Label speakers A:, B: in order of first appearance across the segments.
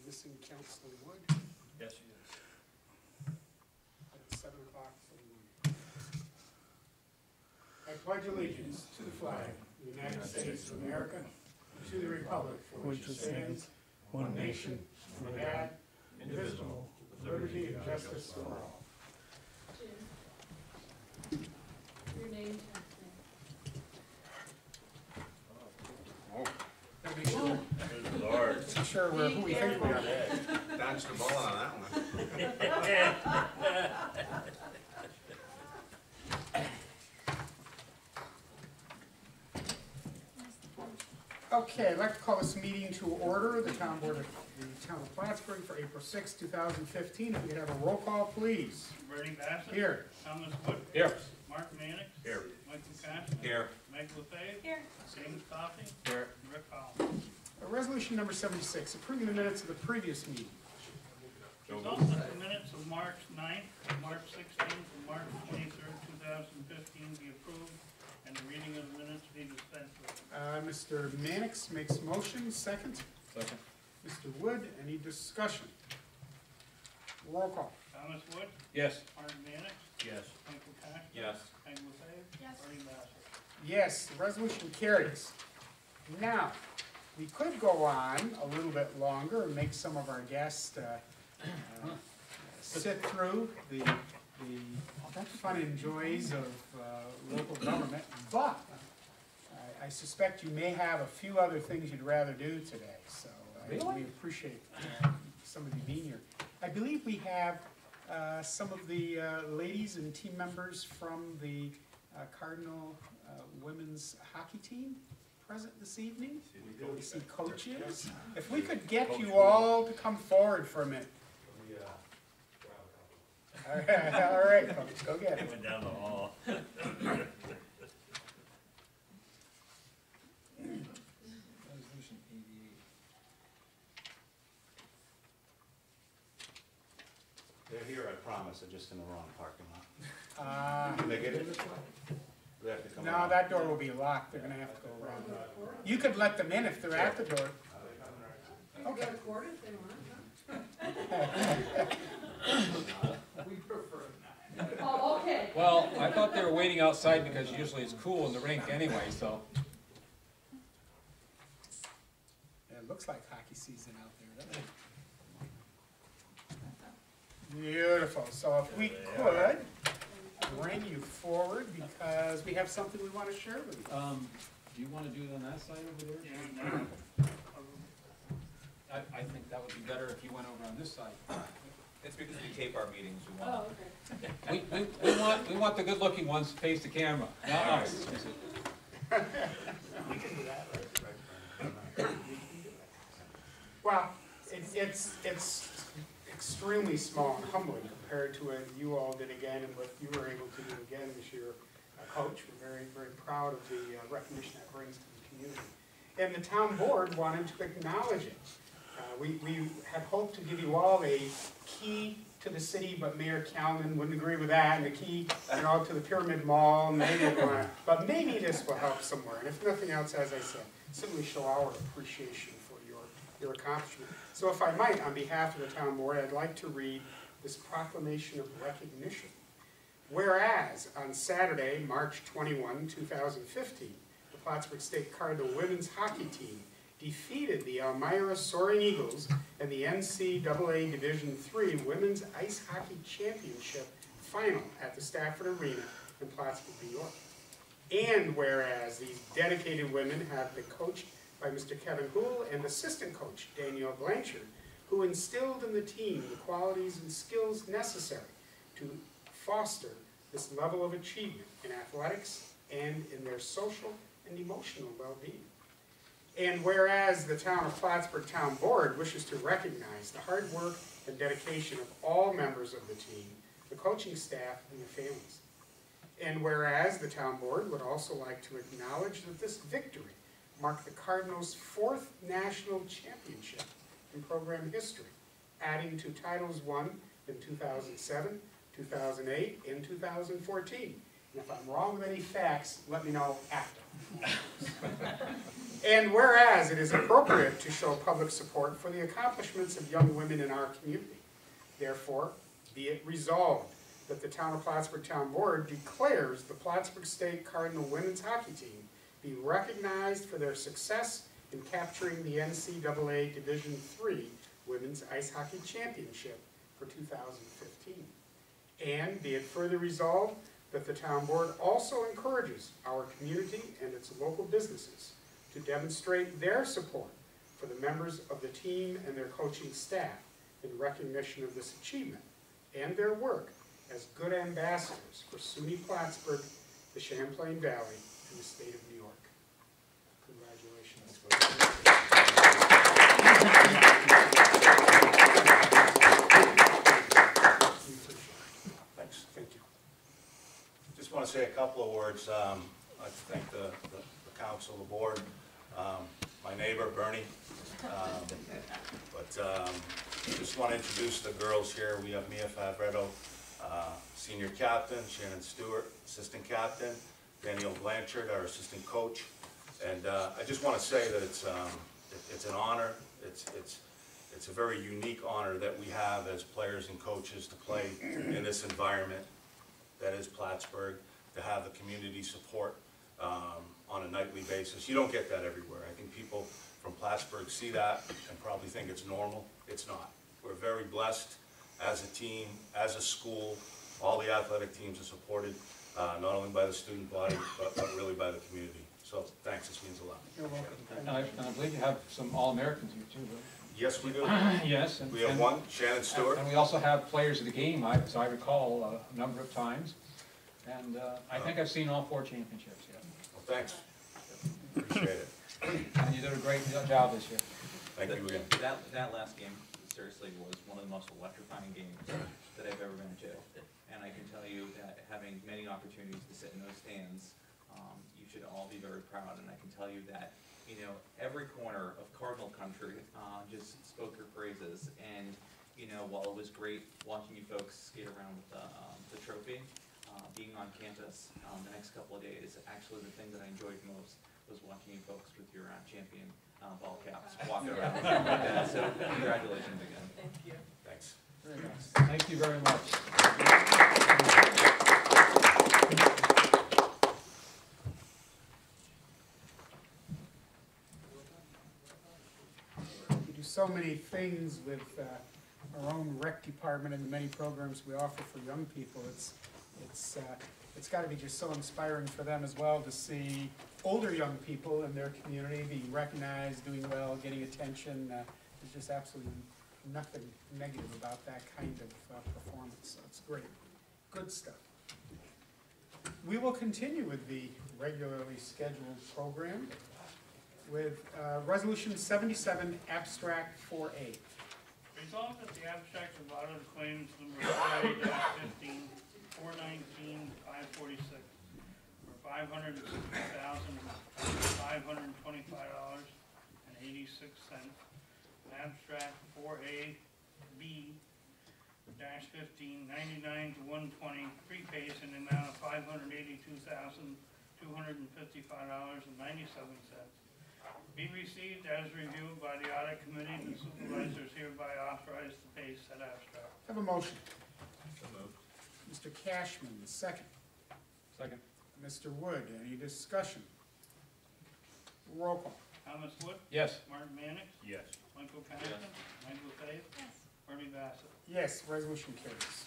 A: missing Councilor Wood
B: Yes, she is.
A: at 7 o'clock. I pledge allegiance to the flag of the United States of America, to the republic for which it stands, one nation, under God, indivisible, with liberty and justice for all.
C: Jim, your name,
B: Good Lord.
A: I'm sure we're who we think we are.
D: Dodged the ball on that one.
A: Okay, I'd like to call this meeting to order, the town board of the town of Plattsburgh for April 6, 2015. If we could have a roll call, please.
E: Bernie Bassett.
A: Here.
E: Thomas Wood.
B: Here.
E: Mark Mannix.
B: Here.
E: Michael Cashman.
D: Here.
E: Meg LaFave.
C: Here.
E: James Coffey.
B: Here.
E: Rick Collins.
A: Resolution number 76, approving the minutes of the previous meeting.
E: Results of the minutes of March 9th, March 16th, and March 23rd, 2015 be approved, and the reading of the minutes be dispensed with.
A: Mr. Mannix makes motion, second.
B: Second.
A: Mr. Wood, any discussion? Roll call.
E: Thomas Wood.
B: Yes.
E: Mark Mannix.
B: Yes.
E: Michael Cashman.
D: Yes.
E: Meg LaFave.
C: Yes.
E: Bernie Bassett.
A: Yes, the resolution carries. Now, we could go on a little bit longer and make some of our guests sit through the fun and joys of local government, but I suspect you may have a few other things you'd rather do today, so we appreciate some of you being here. I believe we have some of the ladies and team members from the Cardinal women's hockey team present this evening. We see coaches. If we could get you all to come forward for a minute. All right, folks, go get it.
B: Went down the hall. Resolution 88.
D: They're here, I promise, they're just in the wrong parking lot. Can they get in this way? They have to come
A: No,
D: around.
A: that door will be locked. They're gonna have to go around. You could let them in if they're at the door.
C: Okay. Go to court if they want, huh?
A: We prefer not.
C: Oh, okay.
F: Well, I thought they were waiting outside because usually it's cool in the rink anyway, so.
A: It looks like hockey season out there, doesn't it? Beautiful. So if we could bring you forward because we have something we want to share with you.
F: Do you want to do it on that side over there?
E: And,
F: I think that would be better if you went over on this side.
G: It's because we tape our meetings, we want.
C: Oh, okay.
F: We want the good-looking ones to face the camera, not us.
A: Well, it's extremely small and humbling compared to what you all did again and what you were able to do again this year. Coach, we're very, very proud of the recognition that brings to the community. And the town board wanted to acknowledge it. We had hoped to give you all a key to the city, but Mayor Callan wouldn't agree with that, and the key, to the Pyramid Mall, and they didn't want it. But maybe this will help somewhere. And if nothing else, as I said, simply show our appreciation for your accomplishment. So if I might, on behalf of the town board, I'd like to read this proclamation of recognition. Whereas on Saturday, March 21, 2015, the Plattsburgh State Cardinal women's hockey team defeated the Elmira Soaring Eagles in the NCAA Division III Women's Ice Hockey Championship final at the Stafford Arena in Plattsburgh, New York. And whereas these dedicated women have been coached by Mr. Kevin Houle and assistant coach Danielle Blanchard, who instilled in the team the qualities and skills necessary to foster this level of achievement in athletics and in their social and emotional well-being. And whereas the town of Plattsburgh Town Board wishes to recognize the hard work and dedication of all members of the team, the coaching staff, and their families. And whereas the town board would also like to acknowledge that this victory marked the Cardinals' 4th national championship in program history, adding to titles won in 2007, 2008, and 2014. And if I'm wrong with any facts, let me know after. And whereas it is appropriate to show public support for the accomplishments of young women in our community, therefore, be it resolved that the Town of Plattsburgh Town Board declares the Plattsburgh State Cardinal women's hockey team be recognized for their success in capturing the NCAA Division III Women's Ice Hockey Championship for 2015. And be it further resolved that the Town Board also encourages our community and its local businesses to demonstrate their support for the members of the team and their coaching staff in recognition of this achievement and their work as good ambassadors for SUNY Plattsburgh, the Champlain Valley, and the state of New York.
D: Thanks. Thank you. Just want to say a couple of words. I'd like to thank the council, the board, my neighbor, Bernie. Just want to introduce the girls here. We have Mia Fabretto, senior captain, Shannon Stewart, assistant captain, Daniel Blanchard, our assistant coach. And I just want to say that it's an honor. It's a very unique honor that we have as players and coaches to play in this environment that is Plattsburgh, to have the community support on a nightly basis. You don't get that everywhere. I think people from Plattsburgh see that and probably think it's normal. It's not. We're very blessed as a team, as a school. All the athletic teams are supported, not only by the student body, but really by the community. So thanks, this means a lot.
A: You're welcome.
F: And I believe you have some All-Americans here too, right?
D: Yes, we do.
F: Yes.
D: We have one, Shannon Stewart.
F: And we also have players of the game, as I recall, a number of times. And I think I've seen all 4 championships yet.
D: Well, thanks. Appreciate it.
F: And you did a great job this year.
D: Thank you again.
G: That last game, seriously, was one of the most electrifying games that I've ever been to. And I can tell you that having many opportunities to sit in those stands, you should all be very proud. And I can tell you that, you know, every corner of Cardinal country just spoke your praises. And, you know, while it was great watching you folks skate around with the trophy, being on campus the next couple of days, actually the thing that I enjoyed most was watching you folks with your champion ball caps walking around like that. So congratulations again.
C: Thank you.
D: Thanks.
F: Very nice. Thank you very much.
A: We do so many things with our own rec department and the many programs we offer for young people. It's got to be just so inspiring for them as well to see older young people in their community being recognized, doing well, getting attention. There's just absolutely nothing negative about that kind of performance, so it's great. Good stuff. We will continue with the regularly scheduled program with Resolution 77, Abstract 4A.
E: Resolved that the abstract of audit claims number 4A-15, 419, 546 for $560,525.86. Abstract 4A-B -15, 99 to 120, prepays in the amount of $582,255.97. Be received as reviewed by the audit committee. The supervisors hereby authorized to pay said abstract.
A: Have a motion.
G: So moved.
A: Mr. Cashman, second.
F: Second.
A: Mr. Wood, any discussion? Roll call.
E: Thomas Wood,
F: Yes.
E: Martin Mannix,
B: Yes.
E: Michael Patterson, Michael Fay,
C: Yes.
E: Bernie Bassett.
A: Yes, resolution carries.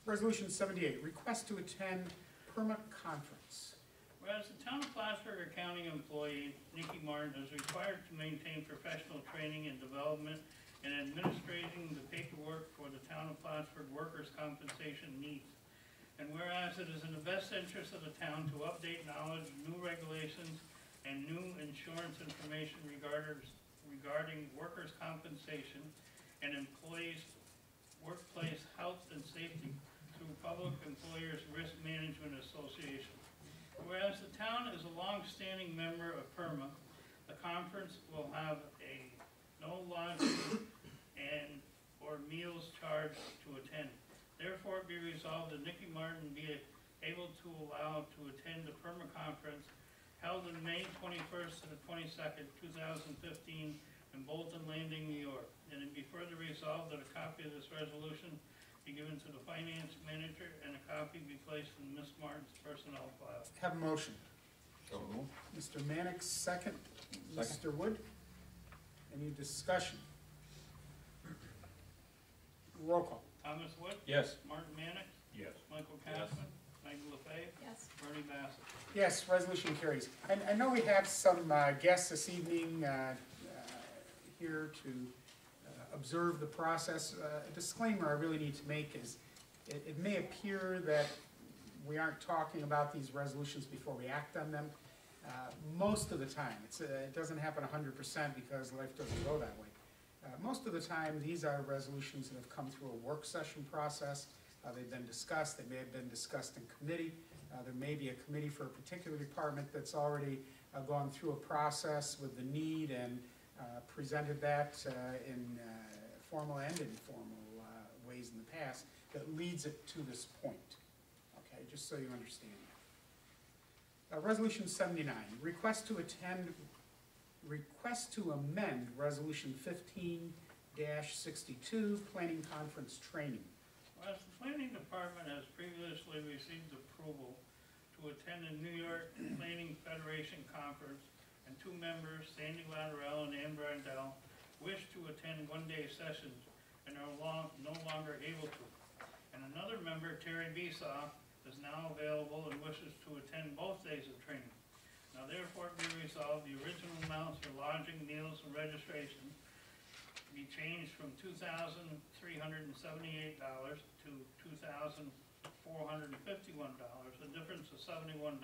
A: Resolution 78, request to attend PERMA conference.
E: Whereas the town of Plattsburgh accounting employee, Nikki Martin, is required to maintain professional training and development in administrating the paperwork for the town of Plattsburgh workers' compensation needs. And whereas it is in the best interest of the town to update knowledge, new regulations, and new insurance information regarding workers' compensation and employees' workplace health and safety through Public Employers Risk Management Association. Whereas the town is a long-standing member of PERMA, the conference will have a no lunch and or meals charged to attend. Therefore, it be resolved that Nikki Martin be able to allow to attend the PERMA conference held in May 21st to the 22nd, 2015, in Bolton Landing, New York. And it be further resolved that a copy of this resolution be given to the finance manager and a copy be placed in Ms. Martin's personnel file.
A: Have a motion.
B: So moved.
A: Mr. Mannix, second.
F: Second.
A: Mr. Wood? Any discussion? Roll call.
E: Thomas Wood?
F: Yes.
E: Martin Mannix?
B: Yes.
E: Michael
B: Yes.
E: Capman? Maggie LaFave?
C: Yes.
E: Bernie Bassett?
A: Yes, resolution carries. And I know we have some guests this evening here to observe the process. A disclaimer I really need to make is, it may appear that we aren't talking about these resolutions before we act on them. Most of the time, it doesn't happen 100% because life doesn't go that way. Most of the time, these are resolutions that have come through a work session process. They've been discussed, they may have been discussed in committee. There may be a committee for a particular department that's already gone through a process with the need and presented that in formal and informal ways in the past that leads it to this point. Okay, just so you understand that. Resolution 79, request to amend Resolution 15-62, Planning Conference Training.
E: Whereas the planning department has previously received approval to attend a New York Planning Federation conference, and two members, Sandy Laterell and Ann Brandell, wish to attend one-day sessions and are no longer able to. And another member, Terry Besaw, is now available and wishes to attend both days of training. Now therefore be resolved, the original amounts for lodging, meals, and registration be changed from $2,378 to $2,451, a difference of $71,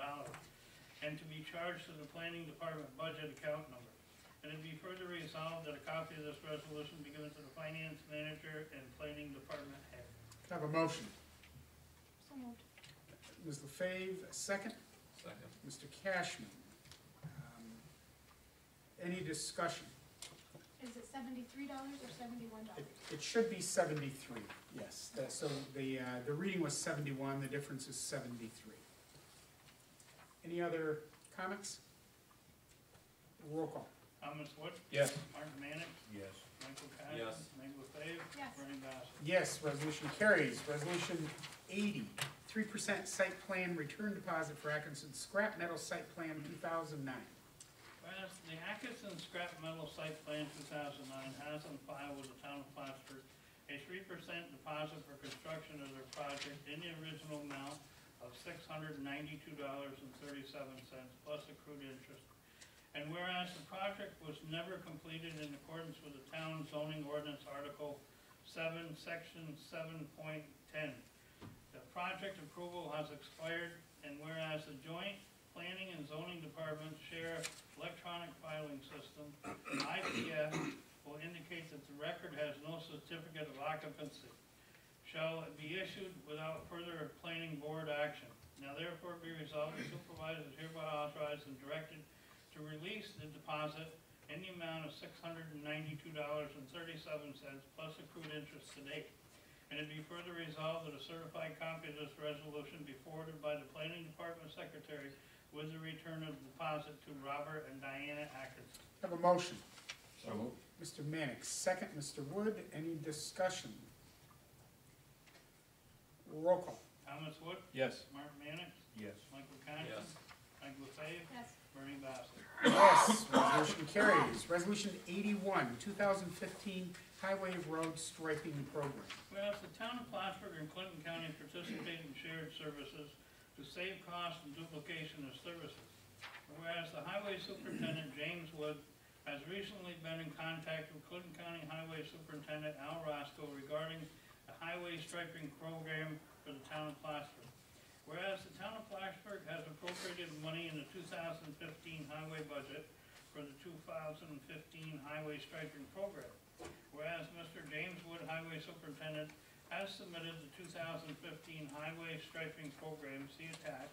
E: and to be charged to the planning department budget account number. And it be further resolved that a copy of this resolution be given to the finance manager and planning department head.
A: Have a motion.
C: So moved.
A: Ms. LaFave, second.
B: Second.
A: Mr. Cashman. Any discussion?
H: Is it $73 or $71?
A: It should be 73, yes. So the reading was 71, the difference is 73. Any other comments? Roll call.
E: Thomas Wood?
F: Yes.
E: Martin Mannix?
B: Yes.
E: Michael Capman?
G: Yes.
E: Maggie LaFave?
H: Yes.
E: Bernie Bassett?
A: Yes, resolution carries. Resolution 80, 3% site plan return deposit for Atkinson Scrap Metal Site Plan 2009.
E: Whereas the Atkinson Scrap Metal Site Plan 2009 has on file with the town of Plattsburgh a 3% deposit for construction of their project in the original amount of $692.37 plus accrued interest. And whereas the project was never completed in accordance with the town zoning ordinance Article 7, Section 7.10. The project approval has expired, and whereas the joint planning and zoning departments share electronic filing system, IPF will indicate that the record has no certificate of occupancy, shall it be issued without further planning board action. Now therefore be resolved, the supervisor is hereby authorized and directed to release the deposit in the amount of $692.37 plus accrued interest to date. And it be further resolved that a certified copy of this resolution be forwarded by the planning department secretary with the return of the deposit to Robert and Diana Atkinson.
A: Have a motion.
B: So moved.
A: Mr. Mannix, second. Mr. Wood, any discussion? Roll call.
E: Thomas Wood?
F: Yes.
E: Martin Mannix?
B: Yes.
E: Michael Capman?
G: Yes.
E: Maggie LaFave?
H: Yes.
E: Bernie Bassett?
A: Yes, resolution carries. Resolution 81, 2015 Highway Road Striping Program.
E: Whereas the town of Plattsburgh and Clinton County participate in shared services to save costs and duplication of services. Whereas the highway superintendent, James Wood, has recently been in contact with Clinton County Highway Superintendent Al Roscoe regarding the highway striping program for the town of Plattsburgh. Whereas the town of Plattsburgh has appropriated money in the 2015 highway budget for the 2015 highway striping program. Whereas Mr. James Wood, Highway Superintendent, has submitted the 2015 highway striping program, see attached,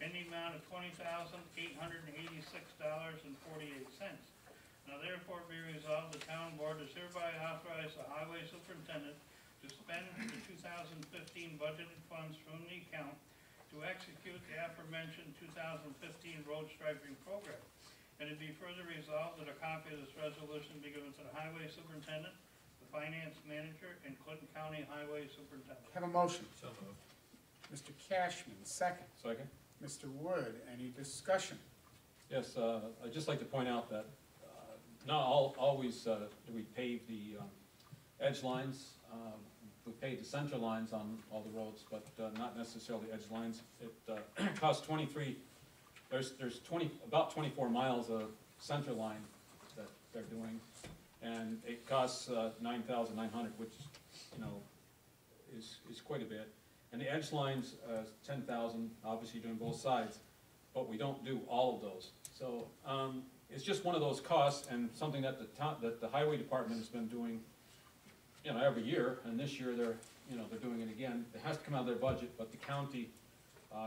E: in the amount of $20,886.48. Now therefore be resolved, the town board is hereby authorized the highway superintendent to spend the 2015 budgeted funds from the account to to execute the aforementioned 2015 road striping program. And it be further resolved that a copy of this resolution be given to the highway superintendent, the finance manager, and Clinton County Highway Superintendent.
A: Have a motion.
B: So moved.
A: Mr. Cashman, second.
F: Second?
A: Mr. Wood, any discussion?
F: Yes, I'd just like to point out that not always do we pave the edge lines. We pave the center lines on all the roads, but not necessarily edge lines. It costs 23, there's about 24 miles of center line that they're doing, and it costs $9,900, which, you know, is quite a bit. And the edge lines, $10,000, obviously doing both sides, but we don't do all of those. So it's just one of those costs, and something that the highway department has been doing, you know, every year. And this year they're doing it again. It has to come out of their budget, but the county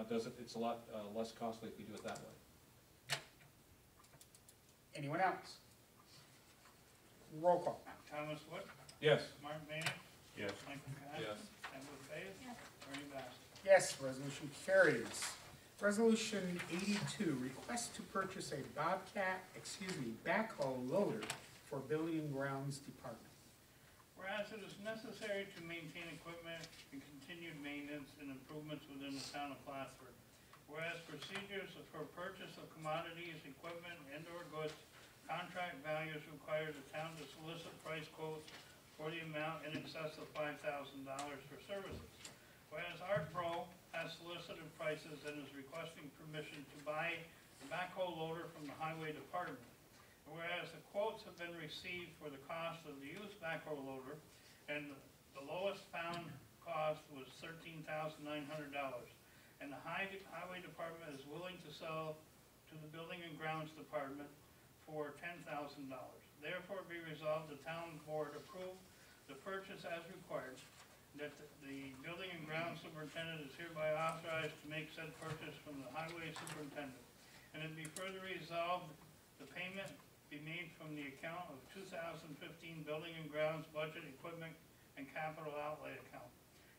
F: does it. It's a lot less costly if we do it that way.
A: Anyone else? Roll call.
E: Thomas Wood,
F: Yes.
E: Mark Mania,
D: Yes.
E: Michael Cash.
B: Yes.
E: Edward Faith,
H: Yes.
E: Ernie Bass.
A: Yes, resolution carries. Resolution 82, request to purchase a backhoe loader for Building and Grounds Department.
E: Whereas it is necessary to maintain equipment and continued maintenance and improvements within the town of Plattsburgh. Whereas procedures for purchase of commodities, equipment, and/or goods, contract values require the town to solicit price quotes for the amount in excess of $5,000 for services. Whereas Art Pro has solicited prices and is requesting permission to buy the backhoe loader from the highway department. Whereas the quotes have been received for the cost of the used backhoe loader, and the lowest found cost was $13,900. And the highway department is willing to sell to the Building and Grounds Department for $10,000. Therefore be resolved, the town board approve the purchase as required, that the Building and Grounds Superintendent is hereby authorized to make said purchase from the highway superintendent. And it be further resolved, the payment be made from the account of 2015 Building and Grounds Budget Equipment and Capital Outlay account.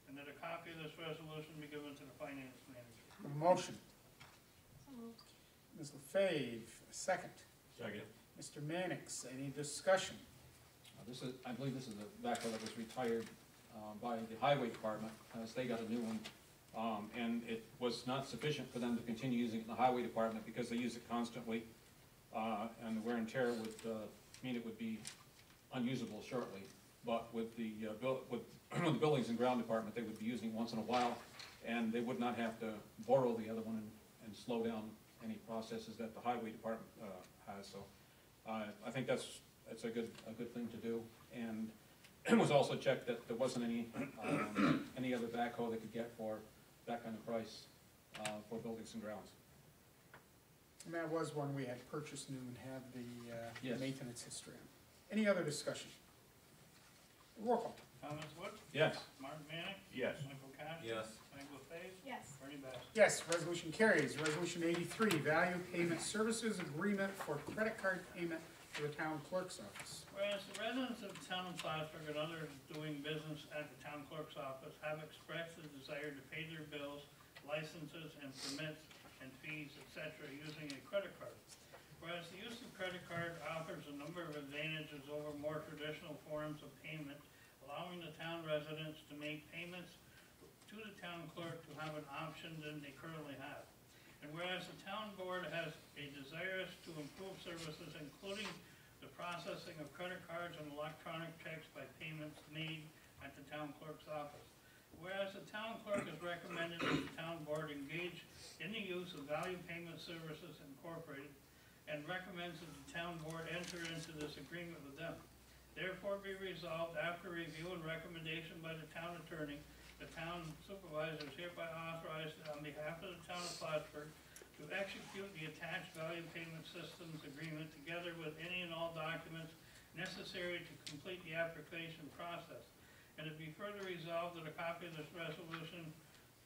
E: And that a copy of this resolution be given to the finance manager.
A: A motion.
H: So moved.
A: Ms. LaFave, second.
B: Second.
A: Mr. Mannix, any discussion?
F: I believe this is a backhoe that was retired by the highway department, as they got a new one. And it was not sufficient for them to continue using it in the highway department because they use it constantly. And the wear and tear would mean it would be unusable shortly. But with the the Buildings and Ground Department, they would be using it once in a while, and they would not have to borrow the other one and slow down any processes that the highway department has. So I think that's a good thing to do. And it was also checked that there wasn't any other backhoe they could get for that kind of price for Buildings and Grounds.
A: And that was one we had purchased new and had the
F: Yes.
A: maintenance history on. Any other discussion? Roll call.
E: Thomas Wood,
F: Yes.
E: Mark Mania,
D: Yes.
E: Michael Cash.
B: Yes.
E: Michael Faith,
H: Yes.
E: Ernie Bass.
A: Yes, resolution carries. Resolution 83, value payment services agreement for credit card payment for the town clerk's office.
E: Whereas the residents of the town of Plattsburgh and others doing business at the town clerk's office have expressed the desire to pay their bills, licenses, and permits and fees, etc., using a credit card. Whereas the use of credit card offers a number of advantages over more traditional forms of payment, allowing the town residents to make payments to the town clerk to have an option than they currently have. And whereas the town board has a desire to improve services, including the processing of credit cards and electronic checks by payments made at the town clerk's office. Whereas the town clerk has recommended that the town board engage in the use of Value Payment Services Incorporated and recommends that the town board enter into this agreement with them. Therefore be resolved, after review and recommendation by the town attorney, the town supervisor is hereby authorized on behalf of the town of Plattsburgh to execute the attached Value Payment Systems Agreement together with any and all documents necessary to complete the application process. And it be further resolved that a copy of this resolution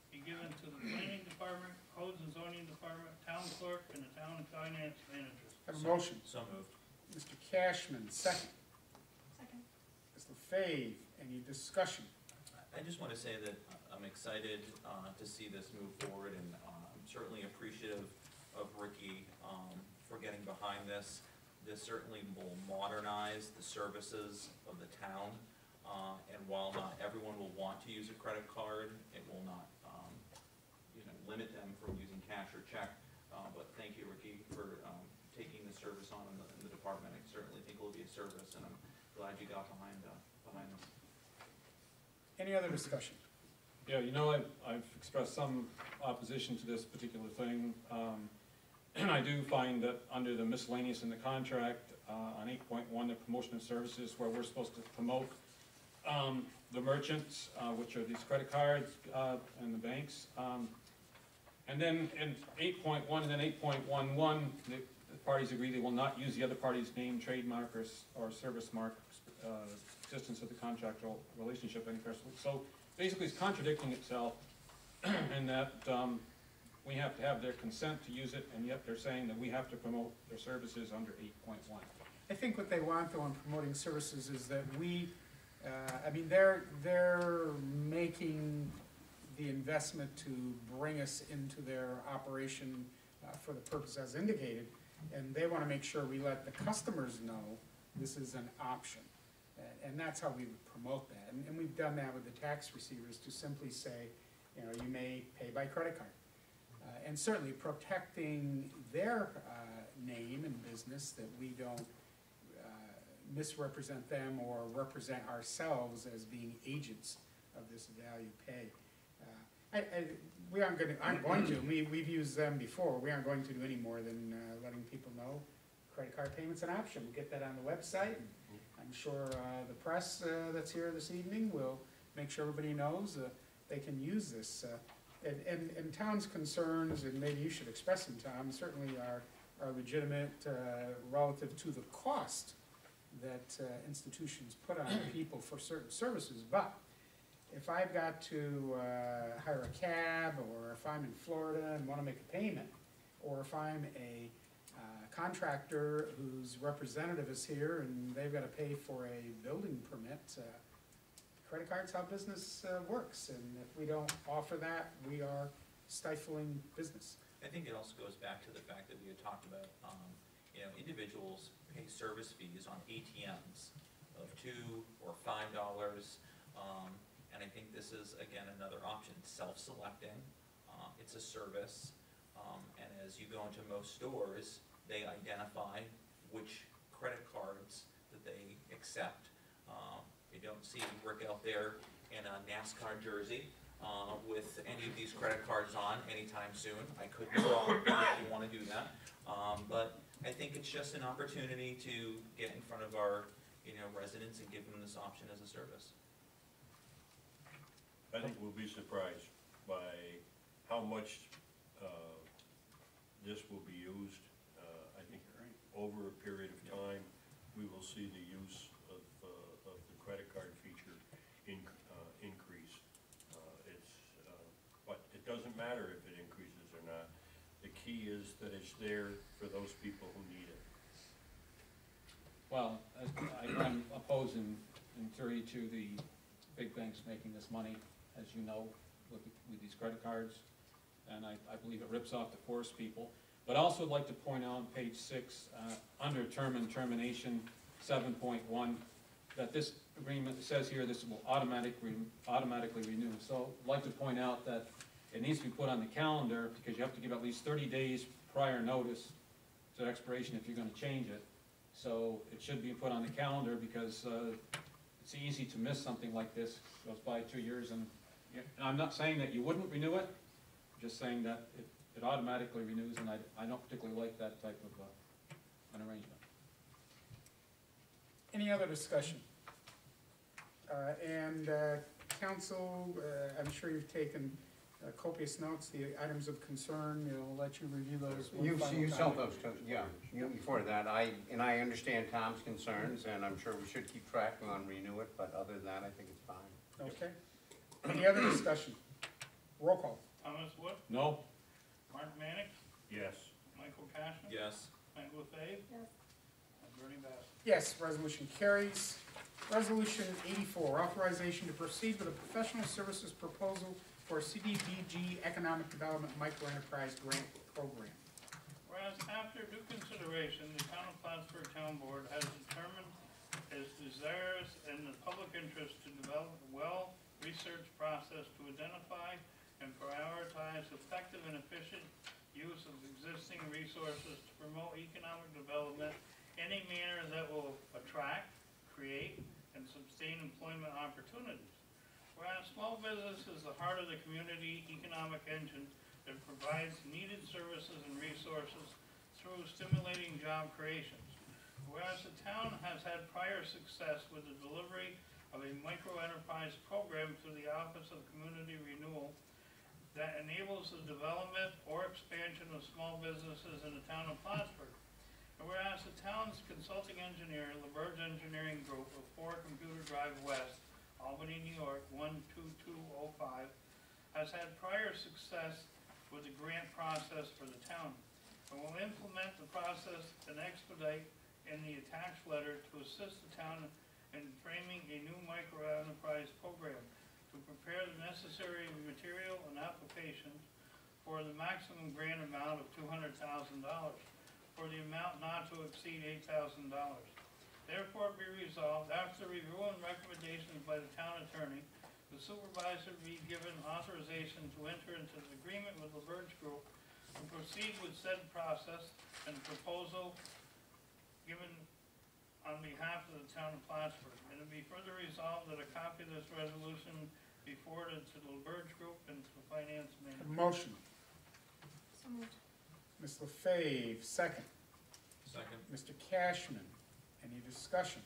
E: be given to the planning department, codes and zoning department, town clerk, and the town finance manager.
A: Have a motion.
B: So moved.
A: Mr. Cashman, second.
H: Second.
A: Ms. LaFave, any discussion?
G: I just want to say that I'm excited to see this move forward, and I'm certainly appreciative of Ricky for getting behind this. This certainly will modernize the services of the town, and while not everyone will want to use a credit card, it will not limit them from using cash or check. But thank you, Ricky, for taking the service on in the department. I certainly think it will be a service, and I'm glad you got behind this.
A: Any other discussion?
F: Yeah, I've expressed some opposition to this particular thing. And I do find that under the miscellaneous in the contract, on 8.1, the promotion of services, where we're supposed to promote the merchants, which are these credit cards and the banks. And then in 8.1 and then 8.11, the parties agree they will not use the other party's name, trademark, or service mark existence of the contractual relationship any person. So basically it's contradicting itself in that we have to have their consent to use it, and yet they're saying that we have to promote their services under 8.1.
A: I think what they want though in promoting services is that we, I mean, they're making the investment to bring us into their operation for the purpose as indicated, and they want to make sure we let the customers know this is an option. And that's how we would promote that. And we've done that with the tax receivers to simply say, you may pay by credit card. And certainly protecting their name and business, that we don't misrepresent them or represent ourselves as being agents of this value pay. I'm going to, we've used them before, we aren't going to do any more than letting people know credit card payment's an option. We'll get that on the website. I'm sure the press that's here this evening will make sure everybody knows they can use this. And Tom's concerns, and maybe you should express them, Tom, certainly are legitimate relative to the cost that institutions put on people for certain services. But if I've got to hire a cab, or if I'm in Florida and want to make a payment, or if I'm a contractor whose representative is here and they've got to pay for a building permit, credit card's how business works, and if we don't offer that, we are stifling business.
G: I think it also goes back to the fact that we had talked about, individuals pay service fees on ATMs of $2 or $5, and I think this is, again, another option, self-selecting. It's a service, and as you go into most stores, they identify which credit cards that they accept. You don't see Rick out there in a NASCAR jersey with any of these credit cards on anytime soon. I could be wrong if you want to do that, but I think it's just an opportunity to get in front of our residents and give them this option as a service.
I: I think we'll be surprised by how much this will be used. I think over a period of time, we will see the use of the credit card feature increase. But it doesn't matter if it increases or not. The key is that it's there for those people who need it.
F: Well, I'm opposed in theory to the big banks making this money, as you know, with these credit cards. And I believe it rips off the poorest people. But I also would like to point out on page 6, under term and termination 7.1, that this agreement says here this will automatically renew. So I'd like to point out that it needs to be put on the calendar, because you have to give at least 30 days prior notice to expiration if you're going to change it. So it should be put on the calendar, because it's easy to miss something like this. It goes by 2 years, and I'm not saying that you wouldn't renew it, I'm just saying that it automatically renews, and I don't particularly like that type of an arrangement.
A: Any other discussion? Council, I'm sure you've taken copious notes, the items of concern, we'll let you review those one final
J: You
A: time.
J: saw those, yeah. Before that, I understand Tom's concerns, and I'm sure we should keep track on renew it, but other than that, I think it's fine.
A: Okay. Any other discussion? Roll call.
E: Thomas Wood,
F: No?
E: Mark Mannix,
I: Yes.
E: Michael Cashman,
G: Yes.
E: Michael LaFave,
H: Yes.
E: and Bernie Bass.
A: Yes, resolution carries. Resolution 84, authorization to proceed with a professional services proposal for CDBG Economic Development Microenterprise Grant Program.
E: Whereas after due consideration, the Town of Plattsburgh Town Board has determined it is desirous in the public interest to develop a well-researched process to identify and prioritize effective and efficient use of existing resources to promote economic development in a manner that will attract, create, and sustain employment opportunities. Whereas small business is the heart of the community economic engine that provides needed services and resources through stimulating job creations. Whereas the town has had prior success with the delivery of a microenterprise program through the Office of Community Renewal that enables the development or expansion of small businesses in the town of Plattsburgh. And whereas the town's consulting engineer, LaBerge Engineering Group of 4 Computer Drive West, Albany, New York, 12205, has had prior success with the grant process for the town, and will implement the process and expedite in the attached letter to assist the town in framing a new microenterprise program to prepare the necessary material and applications for the maximum grant amount of $200,000 for the amount not to exceed $8,000. Therefore be resolved, after review and recommendations by the town attorney, the supervisor be given authorization to enter into an agreement with LaBerge Group to proceed with said process and proposal given on behalf of the town of Plattsburgh. And it be further resolved that a copy of this resolution be forwarded to the LaBerge Group and to the finance
A: Have a
E: manager.
A: motion.
C: So moved.
A: Ms. LaFave, second.
B: Second.
A: Mr. Cashman, any discussion?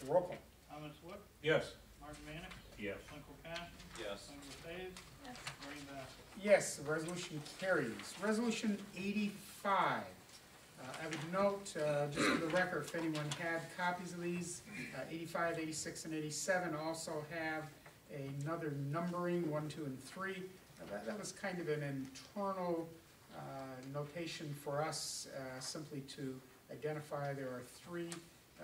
A: Roll call.
E: Thomas Wood,
I: Yes.
E: Martin Mannix,
I: Yes.
E: Michael Cash,
B: Yes.
E: Michael LaFave,
C: Yes.
E: Bernie Bassett.
A: Yes, the resolution carries. Resolution 85. I would note, just for the record, if anyone had copies of these, 85, 86, and 87 also have another numbering, 1, 2, and 3. That was kind of an internal notation for us, simply to identify there are 3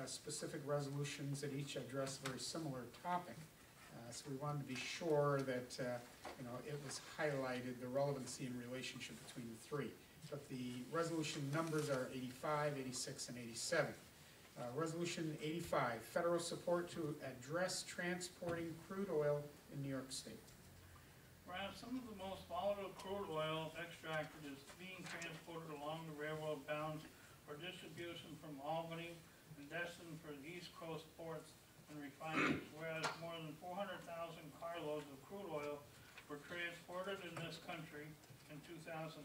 A: specific resolutions that each address a very similar topic. So we wanted to be sure that, it was highlighted, the relevancy and relationship between the 3. But the resolution numbers are 85, 86, and 87. Resolution 85, federal support to address transporting crude oil in New York State.
E: Whereas some of the most volatile crude oil extracted is being transported along the railroad bounds for distribution from Albany and destined for the East Coast ports and refineries, whereas more than 400,000 carloads of crude oil were transported in this country in 2013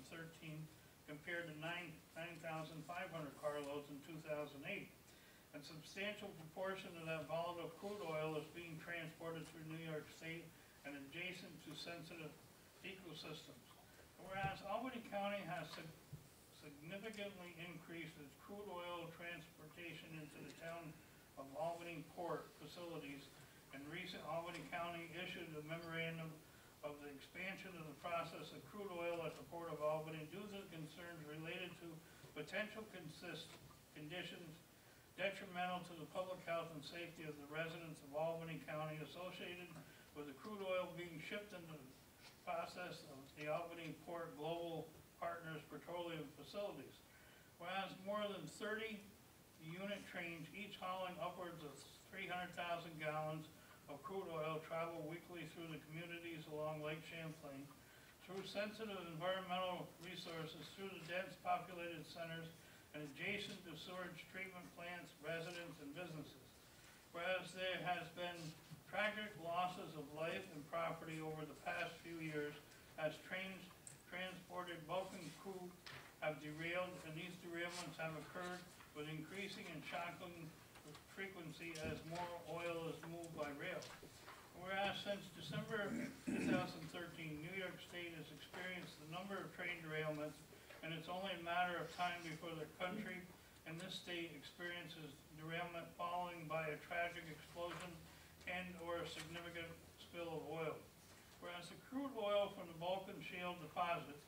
E: compared to 9,500 carloads in 2008. A substantial proportion of that volatile crude oil is being transported through New York State and adjacent to sensitive ecosystems. Whereas Albany County has significantly increased its crude oil transportation into the town of Albany port facilities, and recent Albany County issued a memorandum of the expansion of the process of crude oil at the Port of Albany due to concerns related to potential conditions detrimental to the public health and safety of the residents of Albany County associated with the crude oil being shipped into the process of the Albany Port Global Partners Petroleum Facilities. Whereas more than 30 unit trains, each hauling upwards of 300,000 gallons of crude oil, travel weekly through the communities along Lake Champlain, through sensitive environmental resources, through the dense populated centers, and adjacent to sewage treatment plants, residents, and businesses. Whereas there has been tragic losses of life and property over the past few years as trains transported bulk and crude have derailed, and these derailments have occurred with increasing and shocking frequency as more oil is moved by rail. Whereas since December 2013, New York State has experienced a number of train derailments, and it's only a matter of time before the country and this state experiences derailment following by a tragic explosion and or a significant spill of oil. Whereas the crude oil from the Balkan Shale deposits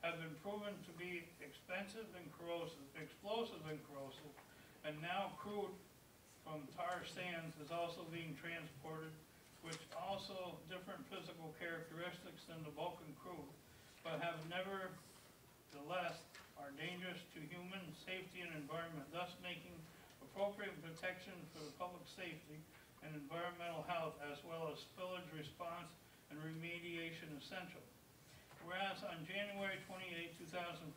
E: have been proven to be expensive and corrosive, explosive and corrosive, and now crude from tar sands is also being transported, which also different physical characteristics than the Vulcan crude, but have nevertheless are dangerous to human safety and environment, thus making appropriate protection for the public safety and environmental health, as well as spillage response and remediation essential. Whereas on January 28, 2014,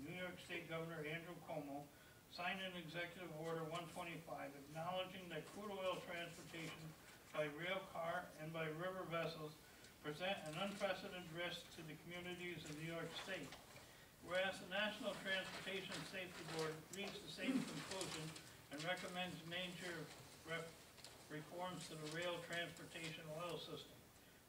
E: New York State Governor Andrew Cuomo signed an executive order 125 acknowledging that crude oil transportation by rail car and by river vessels present an unprecedented risk to the communities of New York State. Whereas the National Transportation Safety Board reached the same conclusion and recommends major reforms to the rail transportation oil system.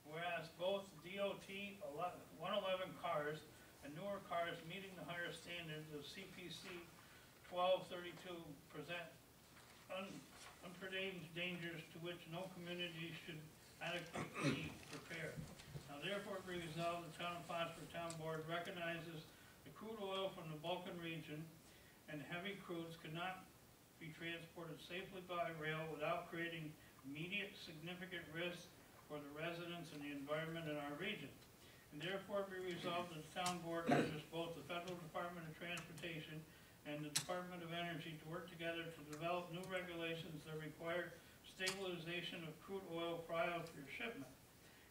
E: Whereas both DOT 111 cars and newer cars meeting the higher standards of CPC 1232 present unprecedented dangers to which no community should adequately prepare. Now therefore be resolved, the Town of Plattsburgh Town Board recognizes the crude oil from the Balkan region and heavy crudes cannot be transported safely by rail without creating immediate significant risk for the residents and the environment in our region. And therefore be resolved that the Town Board urges both the Federal Department of Transportation and the Department of Energy to work together to develop new regulations that require stabilization of crude oil prior to shipment.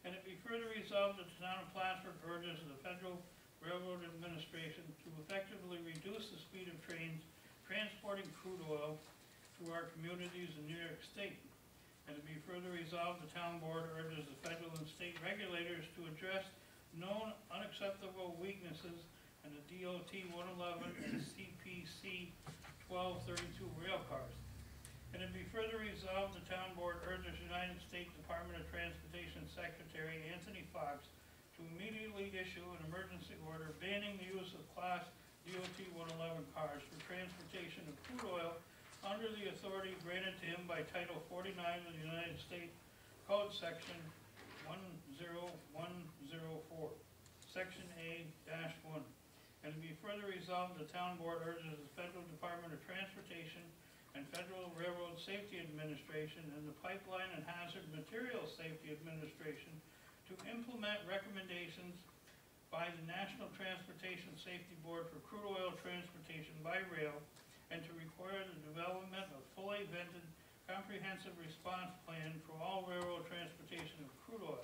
E: And it be further resolved that the Town of Plattsburgh urges the Federal Railroad Administration to effectively reduce the speed of trains transporting crude oil through our communities in New York State. And to be further resolved, the Town Board urges the federal and state regulators to address known unacceptable weaknesses in the DOT 111 and CPC 1232 rail cars. And to be further resolved, the Town Board urges United States Department of Transportation Secretary Anthony Fox to immediately issue an emergency order banning the use of Class DOT 111 cars for transportation of crude oil under the authority granted to him by Title 49 of the United States Code Section 10104, Section A-1. And to be further resolved, the Town Board urges the Federal Department of Transportation and Federal Railroad Safety Administration and the Pipeline and Hazard Materials Safety Administration to implement recommendations by the National Transportation Safety Board for crude oil transportation by rail, and to require the development of fully vetted comprehensive response plan for all railroad transportation of crude oil.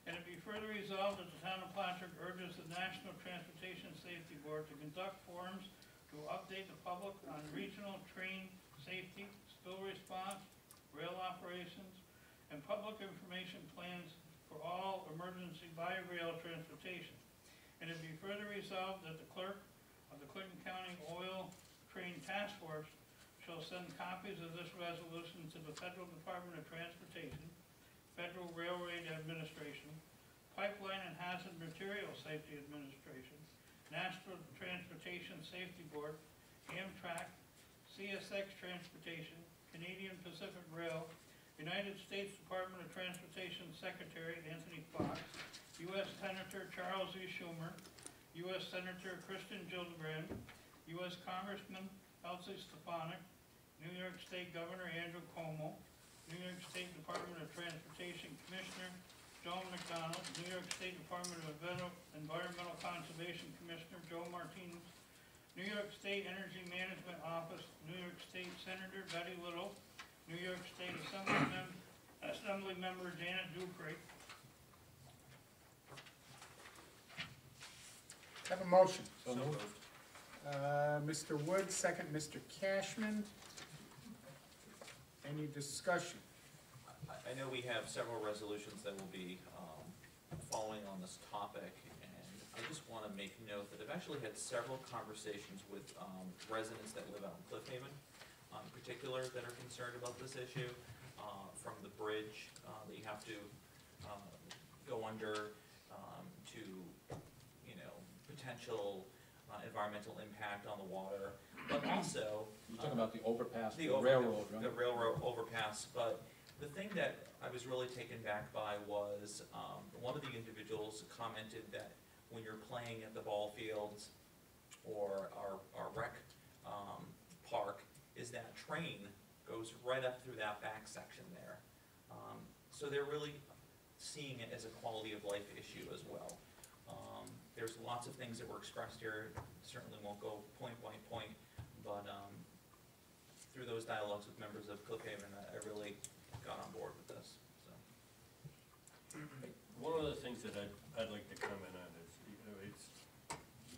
E: And it be further resolved that the Town of Plattsburgh urges the National Transportation Safety Board to conduct forums to update the public on regional train safety, spill response, rail operations, and public information plans for all emergency by rail transportation. And it be further resolved that the clerk of the Clinton County Oil Train Task Force shall send copies of this resolution to the Federal Department of Transportation, Federal Railroad Administration, Pipeline and Hazard Materials Safety Administration, National Transportation Safety Board, Amtrak, CSX Transportation, Canadian Pacific Rail, United States Department of Transportation Secretary Anthony Fox, U.S. Senator Charles E. Schumer, U.S. Senator Christian Gillibrand, U.S. Congressman Elsie Stefanik, New York State Governor Andrew Cuomo, New York State Department of Transportation Commissioner Joan McDonald, New York State Department of Environmental Conservation Commissioner Joe Martinez, New York State Energy Management Office, New York State Senator Betty Little, New York State Assembly Member Janet Dupree.
A: Have a motion.
F: So moved.
A: Mr. Wood, second Mr. Cashman. Any discussion?
G: I know we have several resolutions that will be following on this topic, and I just want to make note that I've actually had several conversations with residents that live out in Cliff Haven, in particular, that are concerned about this issue, from the bridge that you have to go under to, you know, potential environmental impact on the water, but also
F: You're talking about the overpass, the
G: the
F: railroad, right?
G: the railroad overpass. But the thing that I was really taken back by was one of the individuals commented that when you're playing at the ball fields or our rec park, is that train goes right up through that back section there. So they're really seeing it as a quality of life issue as well. There's lots of things that were expressed here, certainly won't go point by point, but through those dialogues with members of Cliffhaven, I really got on board with this, so.
I: One of the things that I'd like to comment on is,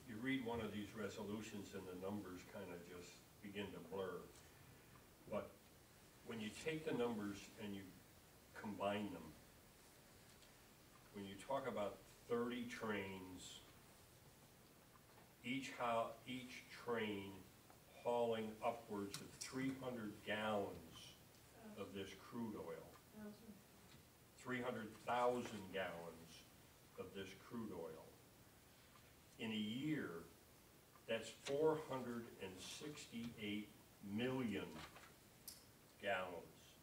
I: you read one of these resolutions and the numbers kind of just begin to blur. But when you take the numbers and you combine them, when you talk about 30 trains, each train hauling upwards of 300 gallons of this crude oil. 300,000 gallons of this crude oil. In a year, that's 468 million gallons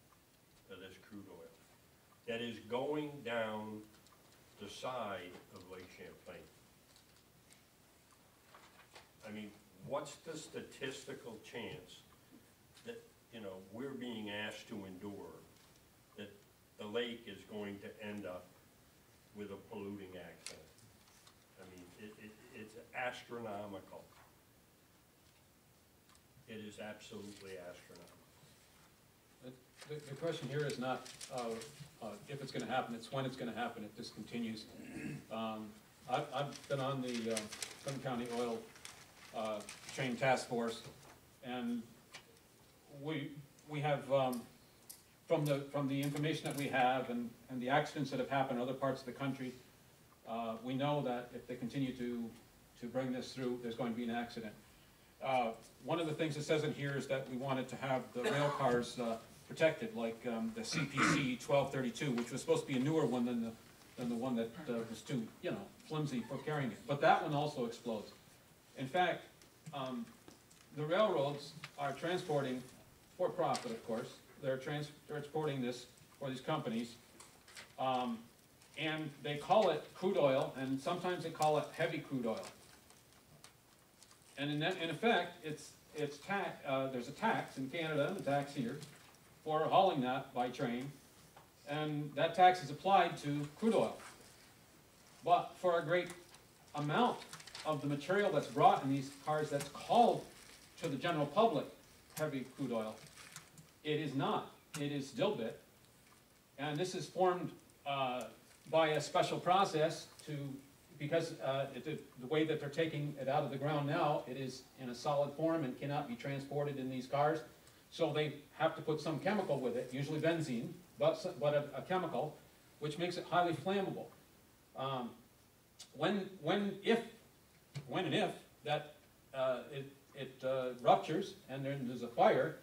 I: of this crude oil. That is going down the side of Lake Champlain. I mean, what's the statistical chance that, we're being asked to endure, that the lake is going to end up with a polluting accident? I mean, it's astronomical. It is absolutely astronomical.
F: The question here is not if it's going to happen, it's when it's going to happen if this continues. I've been on the Clinton County Oil Train Task Force, and we have, from the information that we have and the accidents that have happened in other parts of the country, we know that if they continue to bring this through, there's going to be an accident. One of the things it says in here is that we wanted to have the rail cars protected, like the CPC 1232, which was supposed to be a newer one than the one that was too, flimsy for carrying it. But that one also explodes. In fact, the railroads are transporting, for profit of course, they're transporting this for these companies, and they call it crude oil, and sometimes they call it heavy crude oil. And in effect, there's a tax in Canada and a tax here for hauling that by train, and that tax is applied to crude oil. But for a great amount of the material that's brought in these cars that's called to the general public heavy crude oil, it is not. It is dilbit, and this is formed by a special process because the way that they're taking it out of the ground now, it is in a solid form and cannot be transported in these cars. So they have to put some chemical with it, usually benzene, but a chemical, which makes it highly flammable. When and if that it ruptures and there's a fire,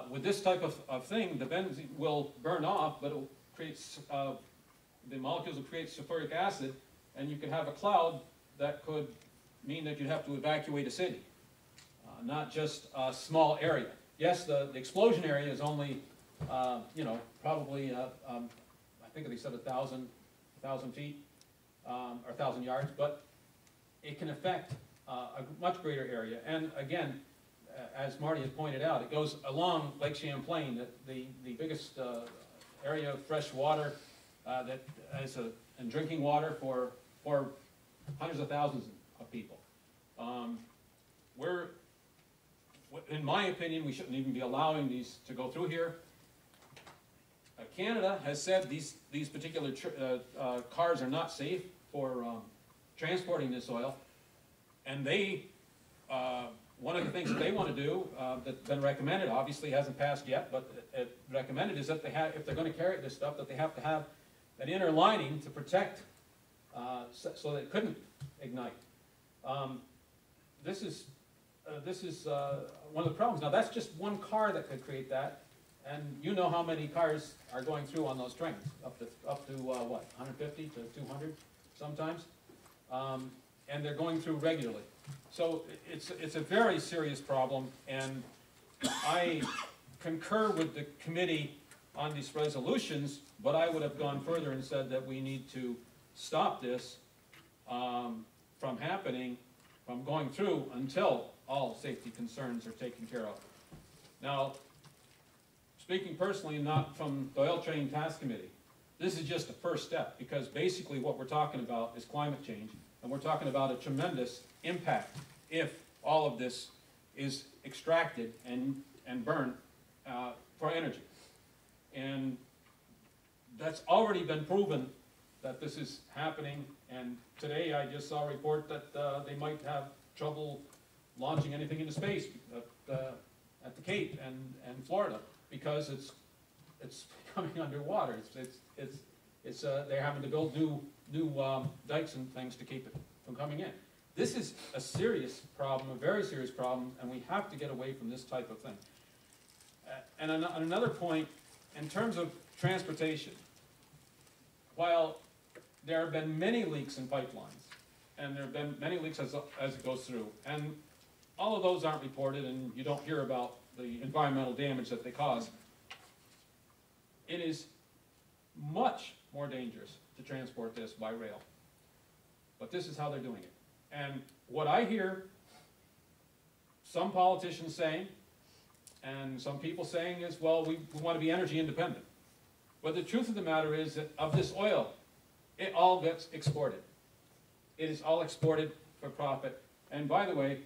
F: with this type of thing, the benzene will burn off, but it will create, the molecules will create sulfuric acid, and you could have a cloud that could mean that you'd have to evacuate a city, not just a small area. Yes, the explosion area is only, probably, I think they said 1,000 feet, or 1,000 yards, but it can affect a much greater area. And again, as Marty has pointed out, it goes along Lake Champlain, the biggest area of fresh water that is and drinking water for hundreds of thousands of people. In my opinion, we shouldn't even be allowing these to go through here. Canada has said these particular cars are not safe for transporting this oil, and they one of the things that they want to do that's been recommended, obviously hasn't passed yet, but recommended is that if they're going to carry this stuff, that they have to have an inner lining to protect so that it couldn't ignite. This is one of the problems. Now that's just one car that could create that, and you know how many cars are going through on those trains, up to what, 150 to 200 sometimes, and they're going through regularly. So it's a very serious problem, and I concur with the committee on these resolutions, but I would have gone further and said that we need to stop this from happening, from going through until all safety concerns are taken care of. Now, speaking personally, not from the Oil Train Task Committee, this is just the first step, because basically what we're talking about is climate change, and we're talking about a tremendous impact if all of this is extracted and burned for energy. And that's already been proven that this is happening, and today I just saw a report that they might have trouble launching anything into space at the Cape and Florida, because it's coming underwater. They're having to build new dikes and things to keep it from coming in. This is a serious problem, a very serious problem, and we have to get away from this type of thing. And on another point, in terms of transportation, while there have been many leaks in pipelines, and there have been many leaks as it goes through, and all of those aren't reported, and you don't hear about the environmental damage that they cause, it is much more dangerous to transport this by rail. But this is how they're doing it. And what I hear some politicians saying, and some people saying is, well, we want to be energy independent. But the truth of the matter is that of this oil, it all gets exported. It is all exported for profit. And by the way,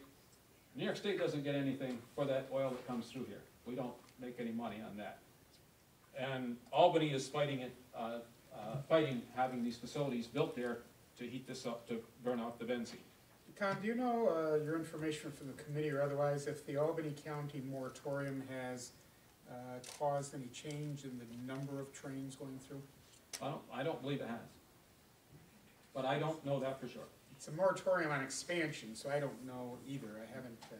F: New York State doesn't get anything for that oil that comes through here. We don't make any money on that. And Albany is fighting having these facilities built there to heat this up, to burn off the benzene.
A: Tom, do you know your information from the committee or otherwise, if the Albany County moratorium has caused any change in the number of trains going through?
F: I don't believe it has. But I don't know that for sure.
A: It's a moratorium on expansion, so I don't know either. I haven't heard.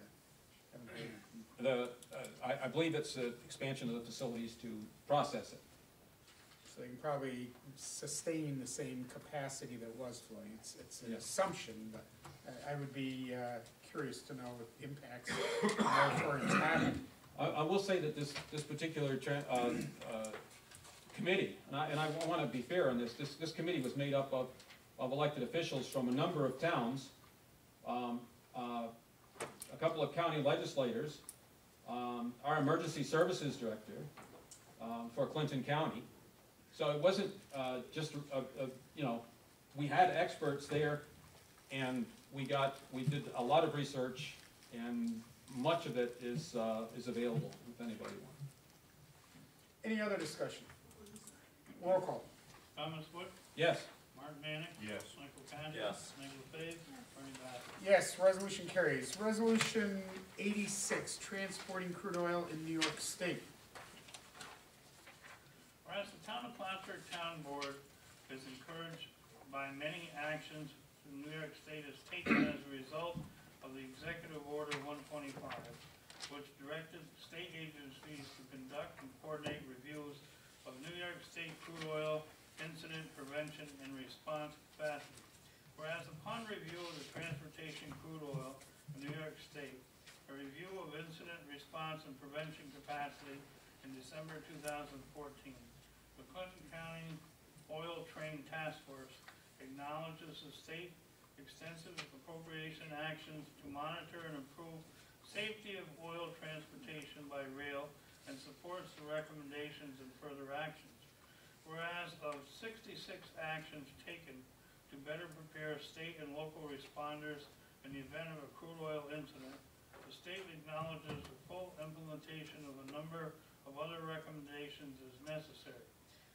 F: I believe it's an expansion of the facilities to process it.
A: So they can probably sustain the same capacity that was flowing. It's an
F: Yes.
A: assumption, but I would be curious to know what impacts moratoriums have.
F: I will say that this particular committee, and I want to be fair on this committee was made up of elected officials from a number of towns, a couple of county legislators, our emergency services director for Clinton County. So it wasn't just we had experts there, and we did a lot of research, and much of it is available if anybody wants.
A: Any other discussion? Roll call.
E: Thomas Wood,
F: Yes.
E: Mark Manick,
I: Yes.
E: Michael Concha.
G: Yes.
E: Michael LePage, Bernie Bass.
A: Yes, resolution carries. Resolution 86, transporting crude oil in New York State.
E: Whereas the town of Plattsburgh Town Board is encouraged by many actions the New York State has taken as a result of the Executive Order 125, which directed state agencies to conduct and coordinate reviews of New York State crude oil incident prevention and response capacity. Whereas upon review of the transportation crude oil in New York State, a review of incident response and prevention capacity in December 2014, the Clinton County Oil Train Task Force acknowledges the state extensive appropriation actions to monitor and improve safety of oil transportation by rail and supports the recommendations and further actions. Whereas of 66 actions taken to better prepare state and local responders in the event of a crude oil incident, the state acknowledges the full implementation of a number of other recommendations is necessary.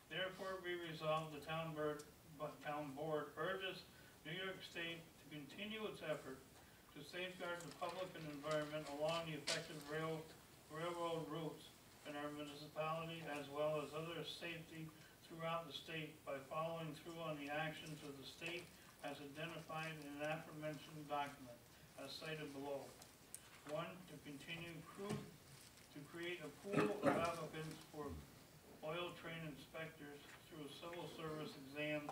E: Therefore, be resolved, the town board urges New York State to continue its effort to safeguard the public and environment along the affected railroad routes in our municipality, as well as other safety throughout the state by following through on the actions of the state as identified in an aforementioned document, as cited below. 1, to create a pool of applicants for oil train inspectors through a civil service exam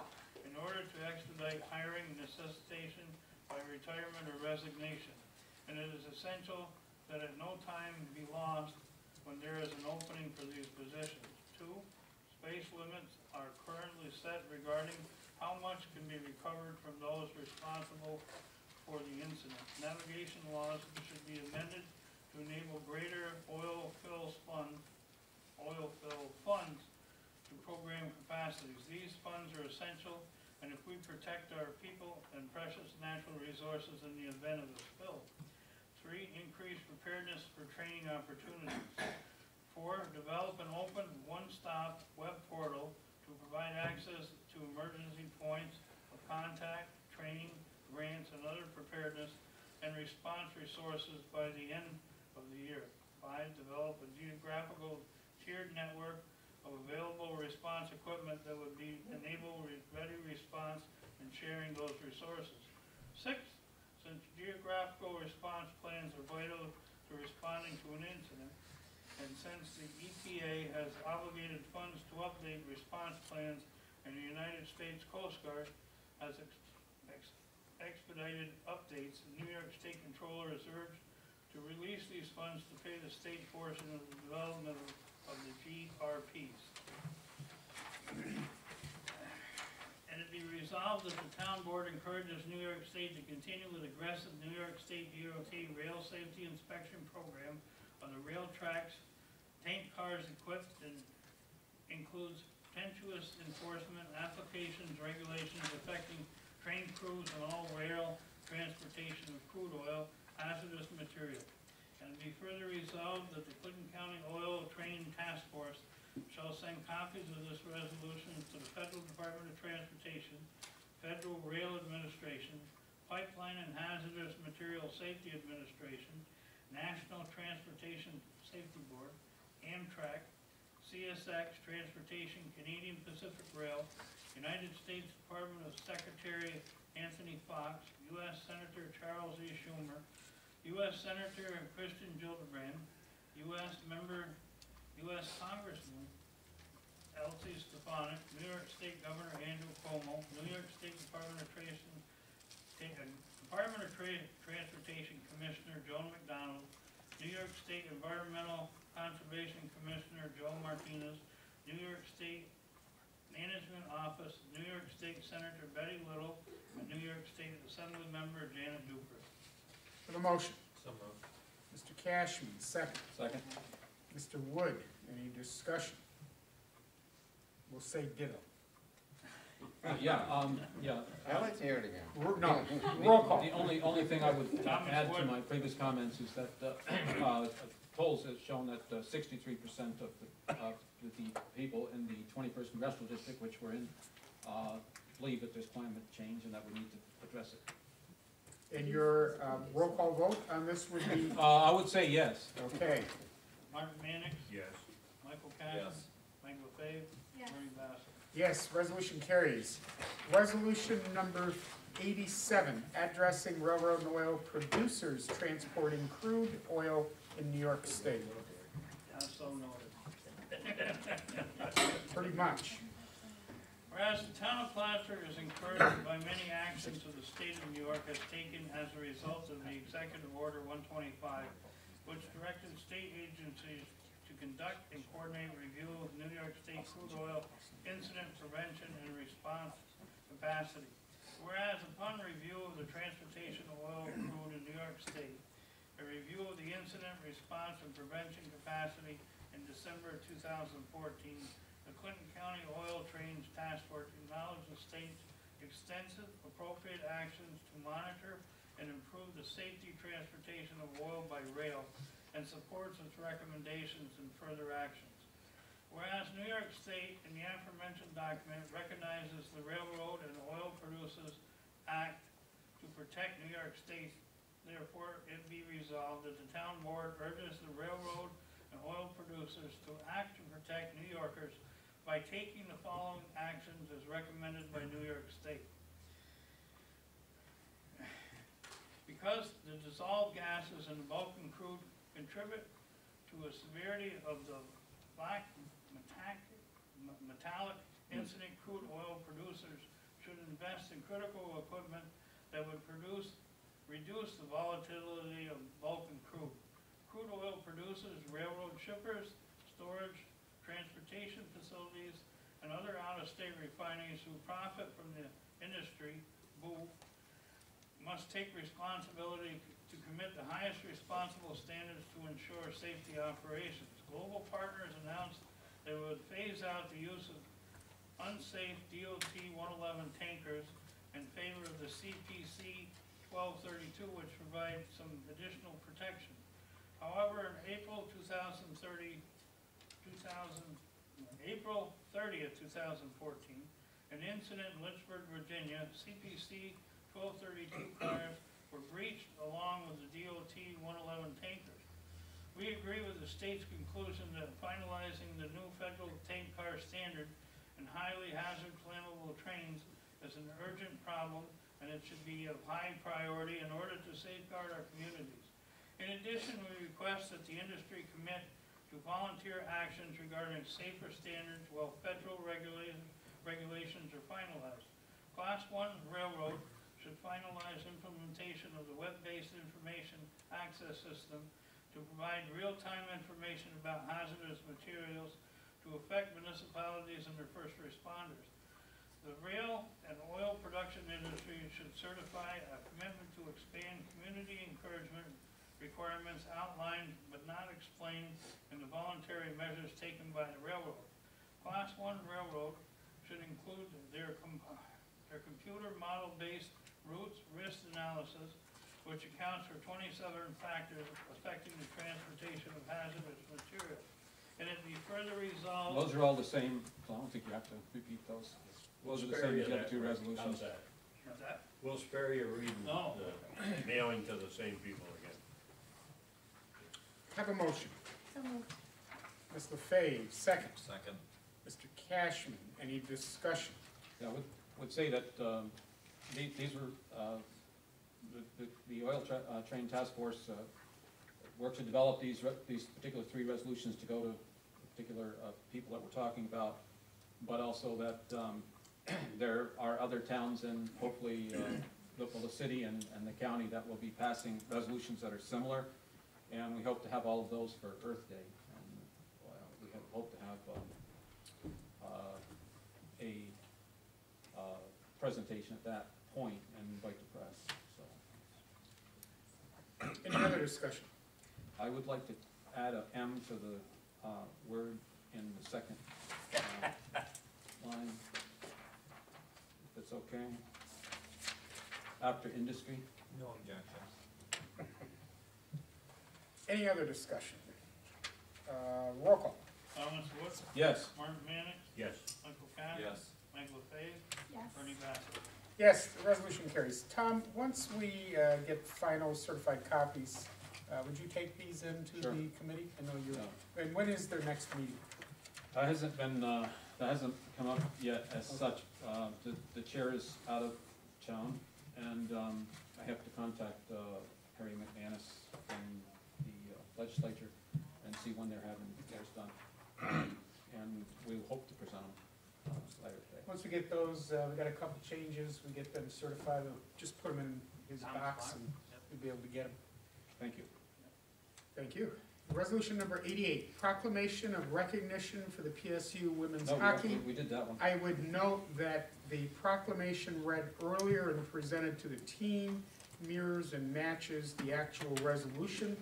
E: in order to expedite hiring necessitation by retirement or resignation. And it is essential that at no time be lost when there is an opening for these positions. 2, space limits are currently set regarding how much can be recovered from those responsible for the incident. Navigation laws should be amended to to enable greater oil fill funds to program capacities. These funds are essential, and if we protect our people and precious natural resources in the event of a spill. 3, increase preparedness for training opportunities. 4, develop an open, one-stop web portal to provide access to emergency points of contact, training, grants, and other preparedness and response resources by the end of the year. 5, develop a geographical tiered network of available response equipment that would enable ready response and sharing those resources. 6, since geographical response plans are vital to responding to an incident, and since the EPA has obligated funds to update response plans and the United States Coast Guard has expedited updates, the New York State Controller is urged to release these funds to pay the state portion of the development of the GRPs. And it be resolved that the town board encourages New York State to continue with aggressive New York State DOT rail safety inspection program on the rail tracks, tank cars equipped, and includes contentious enforcement, applications, regulations affecting train crews and all rail transportation of crude oil, hazardous material. And be further resolved that the Clinton County Oil Train Task Force shall send copies of this resolution to the Federal Department of Transportation, Federal Rail Administration, Pipeline and Hazardous Material Safety Administration, National Transportation Safety Board, Amtrak, CSX Transportation, Canadian Pacific Rail, United States Department of Secretary Anthony Fox, U.S. Senator Charles E. Schumer, U.S. Senator Christian Gillibrand, U.S. Congressman Elsie Stefanik, New York State Governor Andrew Cuomo, New York State Department of Transportation Commissioner Joan McDonald, New York State Environmental Conservation Commissioner Joe Martinez, New York State Management Office, New York State Senator Betty Little, and New York State Assembly Member Janet Duper.
A: For the motion,
I: So moved.
A: Mr. Cashman, second.
F: Second?
A: Mr. Wood, any discussion? We'll say ditto.
F: Yeah.
J: I'd like to hear it again.
A: No, roll call.
F: The only thing I would
E: Thomas
F: add to
E: Wood.
F: my previous comments is that polls have shown that 63% of the people in the 21st Congressional District, which we're in, believe that there's climate change and that we need to address it.
A: And your roll call vote on this would be,
F: I would say yes.
A: okay.
E: Martin Mannix,
I: Yes.
E: Michael Cassidy,
B: Yes.
E: Mike LaFave,
C: Yes.
E: Ernie Bass.
A: Yes, resolution carries. Resolution number 87, addressing railroad and oil producers transporting crude oil in New York State.
E: So noted.
A: Pretty much.
E: Whereas the town of Plattsburgh is encouraged by many actions of the state of New York has taken as a result of the Executive Order 125, which directed state agencies to conduct and coordinate review of New York State crude oil incident prevention and response capacity. Whereas upon review of the transportation of oil crude in New York State, a review of the incident response and prevention capacity in December 2014, the Clinton County Oil Trains Task Force acknowledged the state's extensive appropriate actions to monitor and improve the safety transportation of oil by rail and supports its recommendations and further actions. Whereas New York State, in the aforementioned document, recognizes the Railroad and Oil Producers Act to protect New York State, therefore it be resolved that the town board urges the railroad and oil producers to act to protect New Yorkers by taking the following actions as recommended by New York State. Because the dissolved gases in the bulk and crude contribute to a severity of the black metallic incident, crude oil producers should invest in critical equipment that would reduce the volatility of bulk and crude. Crude oil producers, railroad shippers, storage, transportation facilities, and other out-of-state refineries who profit from the industry, must take responsibility to to commit the highest responsible standards to ensure safety operations. Global partners announced they would phase out the use of unsafe DOT 111 tankers in favor of the CPC 1232, which provides some additional protection. However, in April 30th, 2014, an incident in Lynchburg, Virginia, CPC 1232 cars were breached along with the DOT 111 tankers. We agree with the state's conclusion that finalizing the new federal tank car standard and highly hazard flammable trains is an urgent problem, and it should be of high priority in order to safeguard our communities. In addition, we request that the industry commit to volunteer actions regarding safer standards while federal regulations are finalized. Class 1 railroad should finalize implementation of the web-based information access system to provide real-time information about hazardous materials to affect municipalities and their first responders. The rail and oil production industry should certify a commitment to expand community encouragement requirements outlined but not explained in the voluntary measures taken by the railroad. Class 1 railroad should include their computer model-based routes risk analysis, which accounts for 27 factors affecting the transportation of hazardous materials. And it be further resolved.
F: Those are all the same, so I don't think you have to repeat those. Those are the same as the other two resolutions.
I: How's that?
E: What's that?
I: We'll spare you reading
E: No.
I: the mailing to the same people again.
A: Have a motion.
C: So moved.
A: Ms. LaFave, second.
B: Second.
A: Mr. Cashman, any discussion?
F: Yeah, I would say that these were, the oil train task force worked to develop these particular three resolutions to go to particular people that we're talking about, but also that there are other towns and hopefully the city and the county that will be passing resolutions that are similar, and we hope to have all of those for Earth Day. And we hope to have a presentation at that point and invite the press. So
A: Any other discussion?
F: I would like to add a M to the word in the second line, if it's okay. After industry.
B: No objections.
A: Any other discussion? Roll call.
E: Thomas Wood,
F: Yes.
E: Martin Mannix,
I: Yes.
E: Michael Cass.
B: Yes.
E: Michael LaFave,
C: Yes.
E: Bernie Bassett.
A: Yes, the resolution carries. Tom, once we get final certified copies, would you take these into
F: Sure.
A: the committee? I know you're,
F: Yeah.
A: and when is their next meeting?
F: That hasn't been, that hasn't come up yet as such. The chair is out of town, and I have to contact Harry McManus from the legislature and see when they're having theirs done. And we hope to present them later today.
A: Once we get those, we got a couple changes, we get them certified, we'll just put them in his
E: Tom's
A: box
E: box.
A: and we'll be able to get them.
F: Thank you.
A: Thank you. Resolution number 88, proclamation of recognition for the PSU women's
F: No,
A: hockey.
F: we did that one.
A: I would note that the proclamation read earlier and presented to the team mirrors and matches the actual resolution.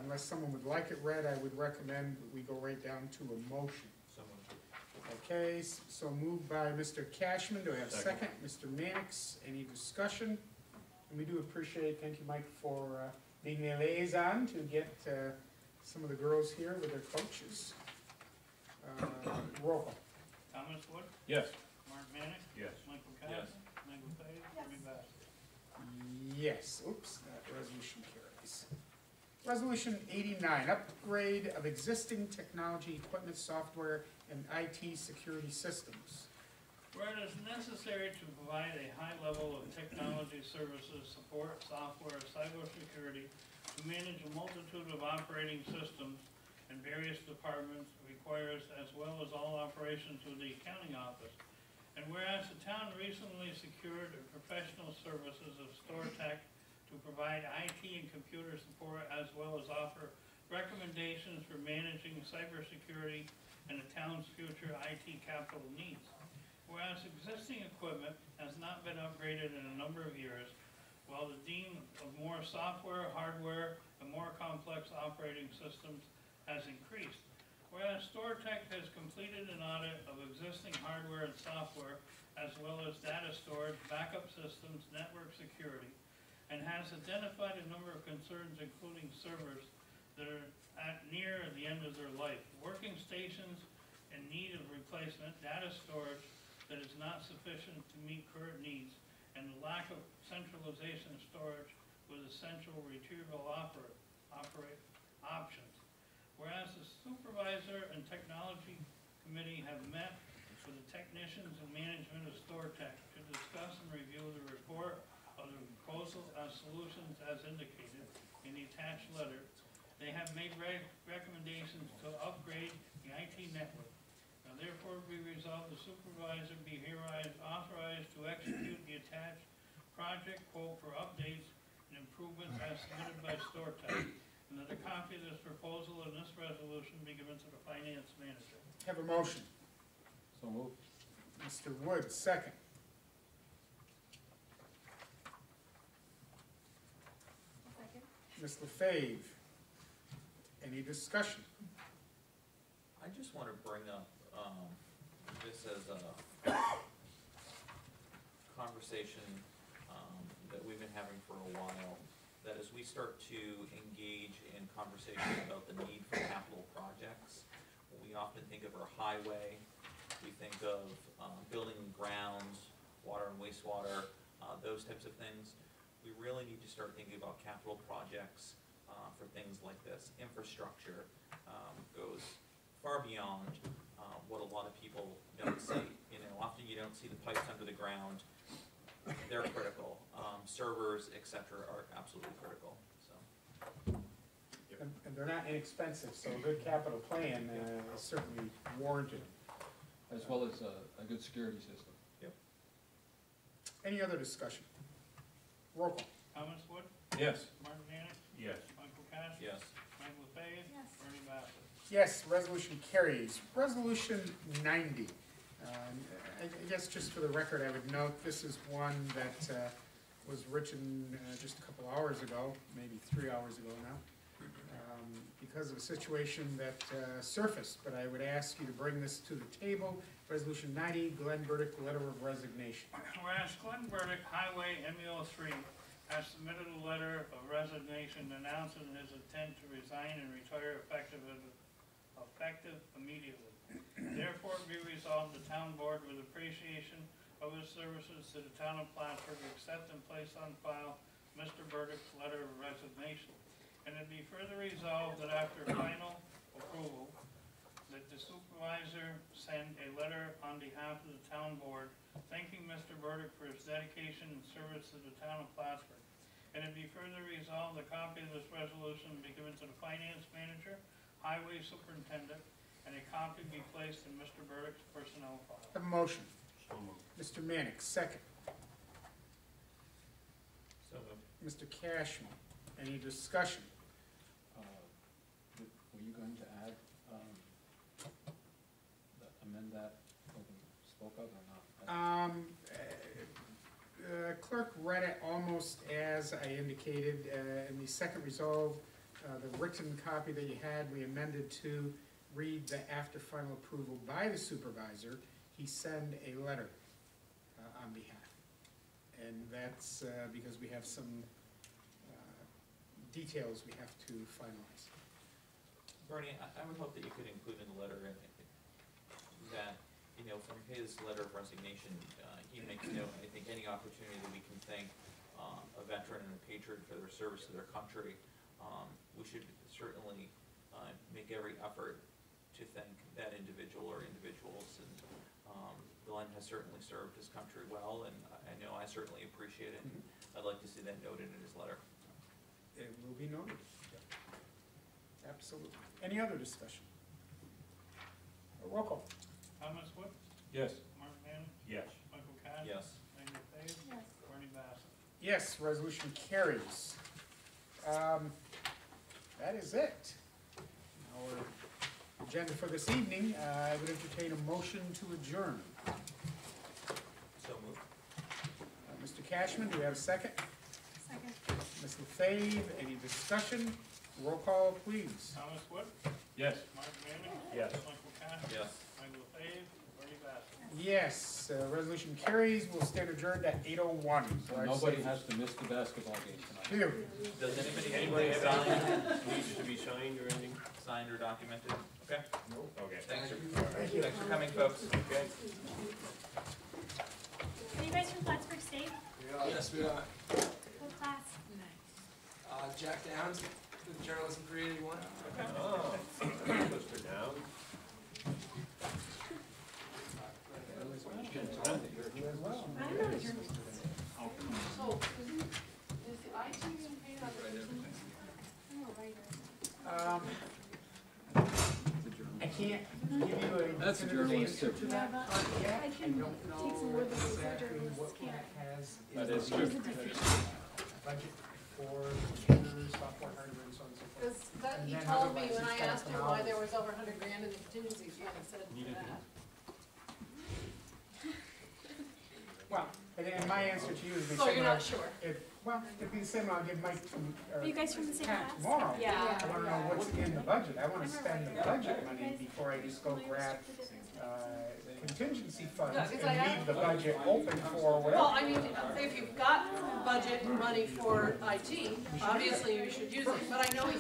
A: Unless someone would like it read, I would recommend that we go right down to a motion.
B: So moved.
A: Okay, so moved by Mr. Cashman, do I have a second?
I: Second.
A: Mr. Mannix, any discussion? And we do appreciate, thank you, Mike, for being the liaison to get some of the girls here with their coaches. Roll call.
E: Thomas Wood,
F: Yes.
E: Martin Mannix,
I: Yes.
E: Michael Cass.
B: Yes.
E: Michael LaFave,
C: Yes.
E: Bernie Bassett.
A: Yes, oops, that resolution carries. Resolution 89, upgrade of existing technology, equipment, software, and IT security systems.
E: Where it is necessary to provide a high level of technology services, support, software, cybersecurity, to manage a multitude of operating systems in various departments requires, as well as all operations of the accounting office. And whereas the town recently secured professional services of StoreTech to provide IT and computer support, as well as offer recommendations for managing cybersecurity and the town's future IT capital needs. Whereas existing equipment has not been upgraded in a number of years, while the need of more software, hardware, and more complex operating systems has increased. Whereas StoreTech has completed an audit of existing hardware and software, as well as data storage, backup systems, network security, and has identified a number of concerns, including servers that are near the end of their life, working stations in need of replacement, data storage that is not sufficient to meet current needs, and the lack of centralization of storage with essential retrieval options. Whereas the supervisor and technology committee have met with the technicians and management of StoreTech to discuss and review the report of the proposal as solutions as indicated in the attached letter. They have made recommendations to upgrade the IT network. Now therefore be resolved the supervisor be hereby authorized to execute the attached project quote for updates and improvements as submitted by StoreTech, and that a copy of this proposal and this resolution be given to the finance manager.
A: Have a motion.
F: So moved.
A: Mr. Woods, second.
C: Second.
A: Ms. LaFave, any discussion?
G: I just want to bring up, this as a conversation, that we've been having for a while, that as we start to engage in conversation about the need for capital projects, we often think of our highway, we think of, building and grounds, water and wastewater, those types of things. We really need to start thinking about capital projects, for things like this. Infrastructure, goes far beyond, what a lot of people don't see. You know, often you don't see the pipes under the ground. They're critical. Servers, et cetera, are absolutely critical, so.
A: And they're not inexpensive, so a good capital plan is certainly warranted.
F: As well as a good security system.
A: Any other discussion? Roll call.
E: Thomas Wood,
F: Yes.
E: Martin Mannix,
I: Yes.
E: Michael Cash.
G: Yes.
E: Mike LaFave.
C: Yes.
E: Bernie Bassett.
A: Yes, resolution carries. Resolution 90. I guess just for the record, I would note, this is one that was written just a couple hours ago, maybe 3 hours ago now, because of a situation that surfaced. But I would ask you to bring this to the table. Resolution 90, Glenn Burdick, letter of resignation.
E: Whereas Glenn Burdick, Highway ME03, has submitted a letter of resignation announcing his intent to resign and retire effective immediately. Therefore be resolved, the town board, with appreciation of his services to the town of Plattsburgh, accept and place on file Mr. Burdick's letter of resignation. And it be further resolved that after final approval, that the supervisor send a letter on behalf of the town board thanking Mr. Burdick for his dedication and service to the town of Plattsburgh. And it be further resolved, a copy of this resolution be given to the finance manager, highway superintendent, and a copy be placed in Mr. Burdick's personnel file.
A: Have a motion.
I: So moved.
A: Mr. Mannix, second.
G: So moved.
A: Mr. Cashman, any discussion?
F: Were you going to add, amend that, what we spoke of or not?
A: Clerk read it almost as I indicated in the second resolve. The written copy that you had, we amended to read that after final approval by the supervisor, he send a letter on behalf. And that's because we have some details we have to finalize.
G: Bernie, I would hope that you could include in the letter that, you know, from his letter of resignation, he makes note, I think any opportunity that we can thank a veteran and a patriot for their service to their country, we should certainly make every effort to thank that individual or individuals. And Glenn has certainly served his country well, and I know I certainly appreciate it. And I'd like to see that noted in his letter.
A: It will be noted. Absolutely. Any other discussion? Roll call.
E: Thomas Wood,
F: Yes.
E: Martin Mannix,
I: Yes.
E: Michael Cash.
G: Yes.
E: Mike LaFave.
C: Yes.
E: Bernie Bassett.
A: Yes, resolution carries. That is it. Our agenda for this evening, I would entertain a motion to adjourn.
G: So moved.
A: Mr. Cashman, do we have a second? Lefebvre. Any discussion? Roll call, please.
E: Thomas Wood,
F: Yes.
E: Mark Manning,
I: Yes.
E: Michael Cassidy,
G: Yes.
E: Michael Lefebvre, Bernie Bassett.
A: Yes, resolution carries. We'll stand adjourned at 8:01.
F: Nobody has to miss the basketball game tonight.
A: Phew.
G: Does anybody
I: Anybody
G: need
I: have
G: signed,
I: anything needs to be signed or anything?
G: signed or documented? Okay,
I: Okay.
G: thanks for coming, folks.
I: Okay.
C: Are you guys from Plattsburgh State?
K: Yes, we are.
C: What class?
K: Jack Downs, the journalism career you want.
I: Oh, Mr. Down.
C: I don't know what you're.
H: So, is the IT being paid out of
C: Oh, right.
A: I can't give you a
F: That's a
A: definitive
F: journalist
A: answer
F: too.
A: to that part yet.
C: I
A: I
C: can
A: don't know
C: take some more than those
A: exactly
C: journalists
A: what
C: can't.
A: that has.
F: That
A: in
F: is
A: the
F: true.
A: budget for computers, software, hardware, and so on and so forth.
H: Because that,
A: And
H: he
A: then
H: told me
A: otherwise
H: when I
A: it's gotta
H: asked him
A: come
H: why
A: out.
H: there was over $100,000 in the contingency fund, he said that.
A: Well, and my answer to you is the
H: So
A: same.
H: you're
A: one
H: not sure?
A: Well, it'd be the same one I'll give Mike
C: Are you guys from the same
A: Pat
C: class?
A: tomorrow.
C: Yeah.
A: I wanna know what's in the budget. I wanna
C: I'm a
A: spend the
C: writer.
A: budget money before I just go grab, contingency funds
H: Yeah, 'cause I
A: and
H: have-
A: leave the budget open for
H: Well,
A: whatever.
H: I mean, if you've got budget money for IT, obviously you should use it, but I know he